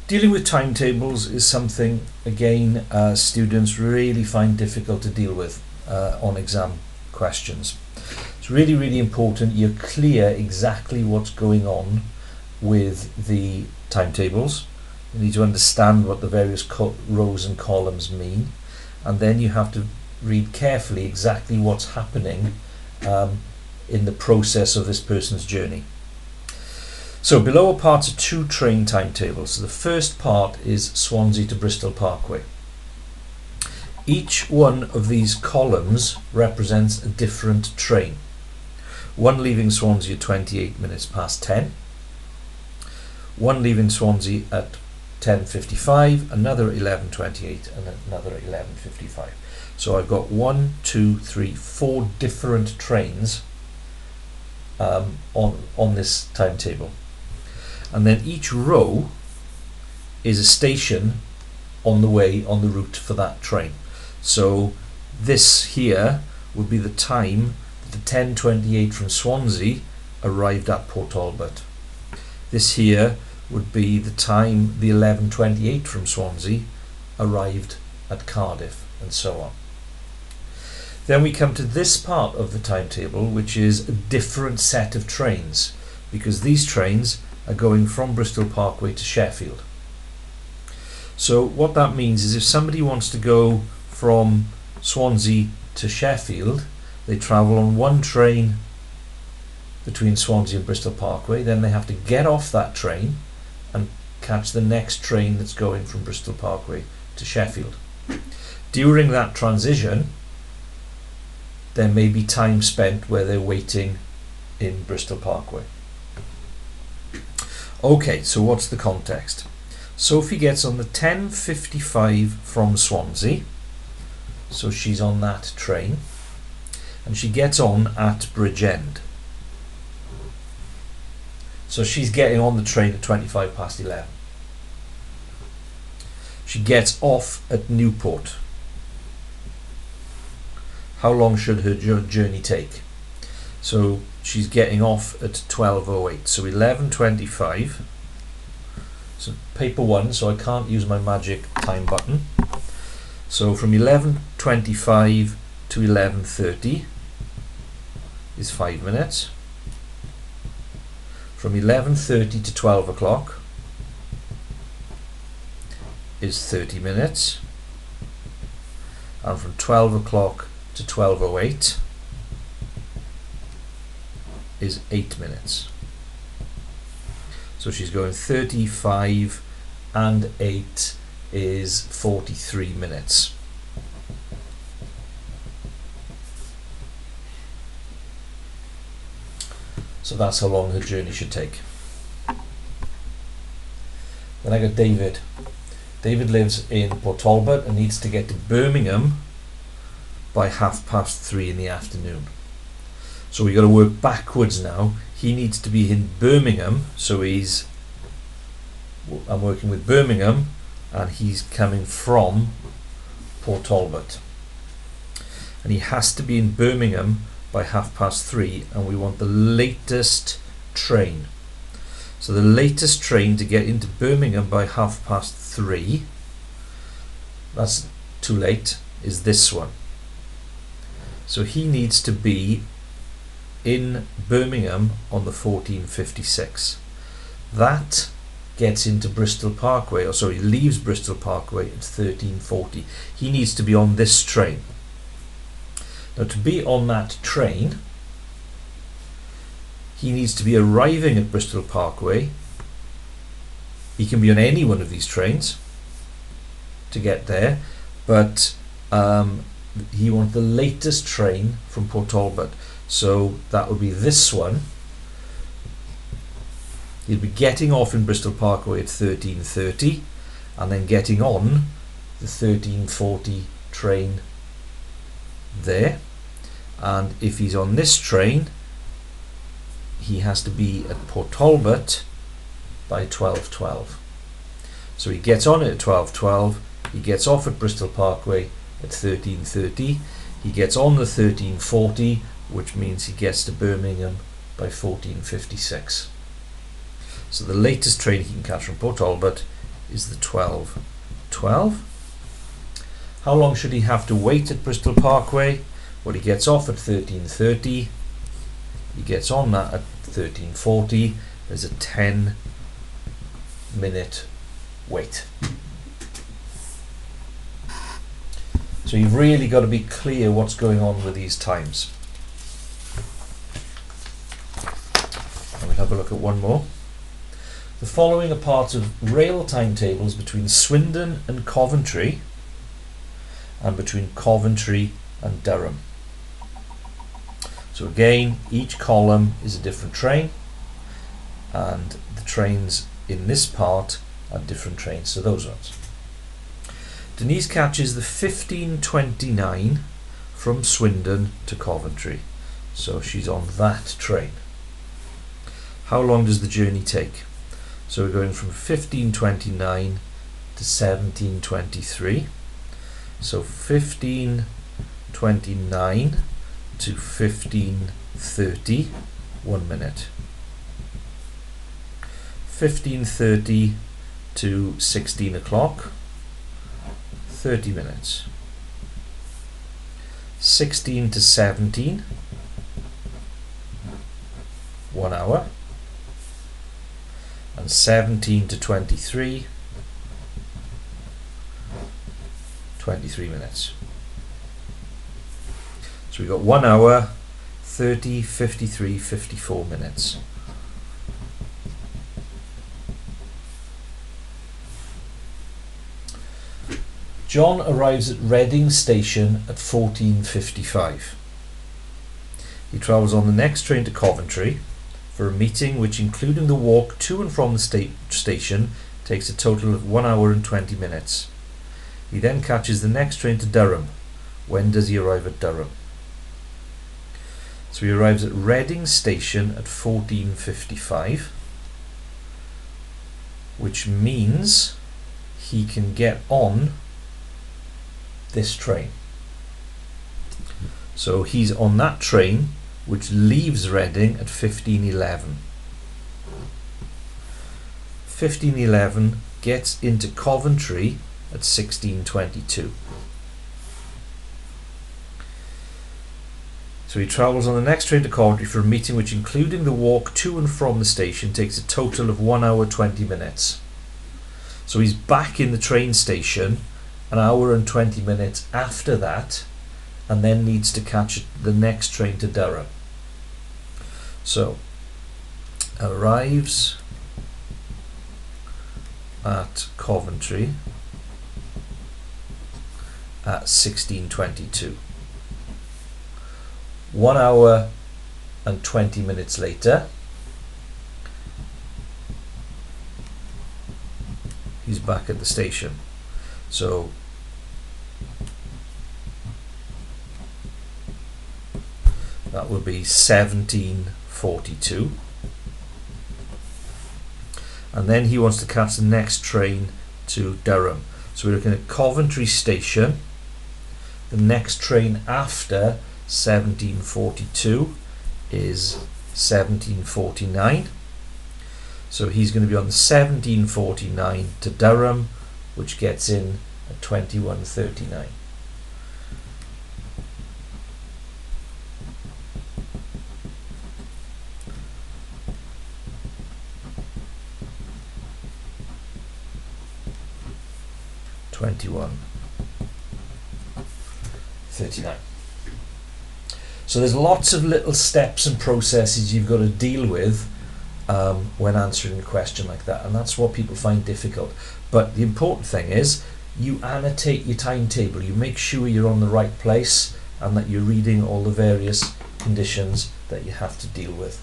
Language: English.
Dealing with timetables is something, again, students really find difficult to deal with on exam questions. It's really, really important you're clear exactly what's going on with the timetables. You need to understand what the various rows and columns mean, and then you have to read carefully exactly what's happening in the process of this person's journey. So below are parts of 2 train timetables. So the first part is Swansea to Bristol Parkway. Each one of these columns represents a different train. One leaving Swansea at 28 minutes past 10. One leaving Swansea at 10:55, another 11:28 and another 11:55. So I've got 1, 2, 3, 4 different trains on this timetable. And then each row is a station on the way on the route for that train. So this here would be the time that the 10:28 from Swansea arrived at Port Talbot. This here would be the time the 11:28 from Swansea arrived at Cardiff, and so on. Then we come to this part of the timetable, which is a different set of trains, because these trains are going from Bristol Parkway to Sheffield. So what that means is if somebody wants to go from Swansea to Sheffield, they travel on one train between Swansea and Bristol Parkway, then they have to get off that train and catch the next train that's going from Bristol Parkway to Sheffield. During that transition, there may be time spent where they're waiting in Bristol Parkway. Okay, so what's the context? Sophie gets on the 10:55 from Swansea, so she's on that train, and she gets on at Bridgend. So she's getting on the train at 25 past 11. She gets off at Newport. How long should her journey take? So she's getting off at 12:08, so 11:25. So paper 1, so I can't use my magic time button. So from 11:25 to 11:30 is 5 minutes. From 11:30 to 12 o'clock is 30 minutes. And from 12 o'clock to 12:08 is 8 minutes. So she's going 35 and 8 is 43 minutes. So that's how long her journey should take. Then I got David. David lives in Port Talbot and needs to get to Birmingham by 3:30 in the afternoon. So we've got to work backwards now. He needs to be in Birmingham, so I'm working with Birmingham, and he's coming from Port Talbot. And he has to be in Birmingham by 3:30, and we want the latest train. So the latest train to get into Birmingham by 3:30, that's too late, is this one. So he needs to be in Birmingham on the 14:56. That gets into Bristol Parkway, or sorry, leaves Bristol Parkway at 13:40. He needs to be on this train. Now to be on that train, he needs to be arriving at Bristol Parkway. He can be on any one of these trains to get there, but he wants the latest train from Port Talbot. So that would be this one. He'll be getting off in Bristol Parkway at 13:30 and then getting on the 13:40 train there. And if he's on this train, he has to be at Port Talbot by 12:12. So he gets on it at 12:12, he gets off at Bristol Parkway at 13:30, he gets on the 13:40, which means he gets to Birmingham by 14:56. So the latest train he can catch from Port Talbot is the 12:12. How long should he have to wait at Bristol Parkway? Well, he gets off at 13:30. He gets on that at 13:40. There's a 10-minute wait. So you've really got to be clear what's going on with these times. And we'll have a look at one more. The following are parts of rail timetables between Swindon and Coventry and between Coventry and Durham. So again, each column is a different train, and the trains in this part are different trains, so those ones. Denise catches the 15:29 from Swindon to Coventry, so she's on that train. How long does the journey take? So we're going from 15:29 to 17:23. So 15:29 to 15:30, 1 minute. 15:30 to 16 o'clock, 30 minutes. 16 to 17, 1 hour. And 17 to 23, 23 minutes. So we've got 1 hour, 30, 53, 54 minutes. John arrives at Reading station at 14:55. He travels on the next train to Coventry for a meeting which, including the walk to and from the station, takes a total of 1 hour and 20 minutes. He then catches the next train to Durham. When does he arrive at Durham? So he arrives at Reading station at 14:55, which means he can get on this train. So he's on that train which leaves Reading at 15:11. 15:11 gets into Coventry at 16:22. So he travels on the next train to Coventry for a meeting which, including the walk to and from the station, takes a total of 1 hour 20 minutes. So he's back in the train station an hour and 20 minutes after that, and then needs to catch the next train to Durham. So arrives at Coventry at 16:22. 1 hour and 20 minutes later, he's back at the station. So that would be 17:42. And then he wants to catch the next train to Durham. So we're looking at Coventry station. The next train after 17:42 is 17:49. So he's going to be on the 17:49 to Durham, which gets in at 21:39. So there's lots of little steps and processes you've got to deal with when answering a question like that, and that's what people find difficult. But the important thing is you annotate your timetable, you make sure you're on the right place and that you're reading all the various conditions that you have to deal with.